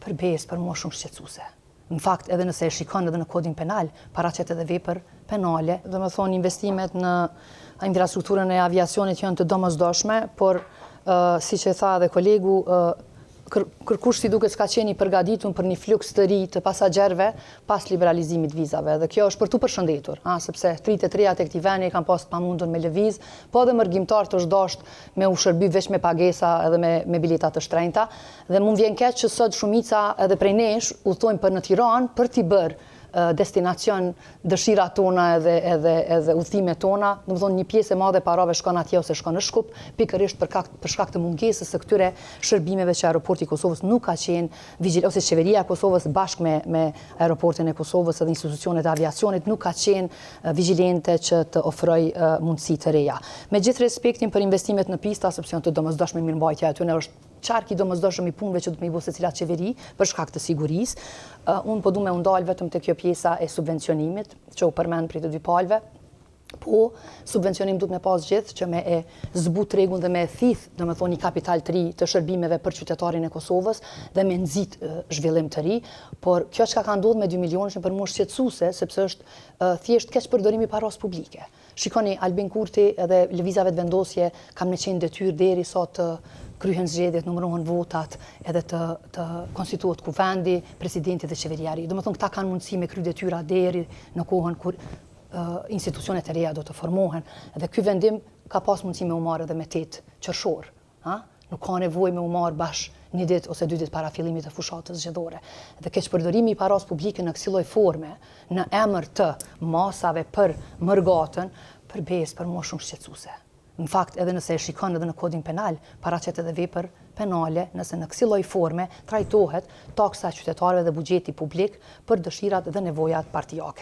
përbes për mua shumë shqetësuese. Në fakt, edhe nëse e shikon edhe në kodin penal, paraqet edhe vepër penale. Dhe me thonë, investimet në infrastrukturën e aviacionit janë të domosdoshme, por si që tha edhe kolegu, kërkushti duket s'ka qenë i përgatitur për një fluks të ri të pasagjerëve pas liberalizimit vizave. Dhe kjo është për tu përshëndetur, sepse 33 tek këtij vendi kanë pas pamundur me lëviz, po edhe mërgjimtar të zhdosht me u shërby veç me pagesa edhe me bileta të shtrenjta. Dhe mund vjen keq që sot shumica edhe prej nesh udhtojnë për në Tiranë për t'i bërë destinacion dëshirat tona edhe udhëtimet tona. Domethënë një pjesë e madhe parave shkon atje ose shkon në Shkup, pikërisht për shkak të mungesës së këtyre shërbimeve që aeroporti i Kosovës nuk ka qenë ose qeveria e Kosovës bashkë me aeroportin e Kosovës edhe institucionet e aviacionit nuk ka qenë vigjilente që të ofrojë mundësi të reja. Me gjithë respektin për investimet në pista, sepse janë të domosdoshme, mirëmbajtja e tyre është qark i domosdoshëm i punëve që do të më i bëjë secila qeveri për shkak të sigurisë. Unë po du me ndal vetëm te kjo pjesa e subvencionimit që u përmend prej të dy palëve. Po, subvencionim duhet me pas gjithë që me e zbut rregull dhe me e thith, domethënë një kapital të ri të shërbimeve për qytetarin e Kosovës dhe me nxit zhvillim të ri, por kjo çka ka ndodhur me 2 milionë është për mua shqetësuese sepse është thjesht keq përdorimi i paros publike. Shikoni, Albin Kurti edhe lëvizave të vendosje kam në qenë detyrë derisa të kryhen zgjedhjet, numërohen votat, edhe të konstituohet kuvendi, presidenti dhe qeveriari. Domethënë këta kanë mundësi me kry detyra deri në kohën kur institucionet e reja do të formohen. Edhe ky vendim ka pas mundësi me u marrë edhe me 8 qershor. Nuk ka nevojë me u marrë bashkë një ditë ose 2 ditë para fillimit të fushatës zgjedhore. Dhe keqpërdorimi i paras publike në kësaj lloj forme, në emër të masave për mërgatën, përbes për mua shumë shqetësuese. Në fakt, edhe nëse e shikon edhe në kodin penal, paraqet edhe vepër penale nëse në kësaj lloj forme trajtohet taksa e qytetarëve dhe buxheti publik për dëshirat dhe nevojat partijake.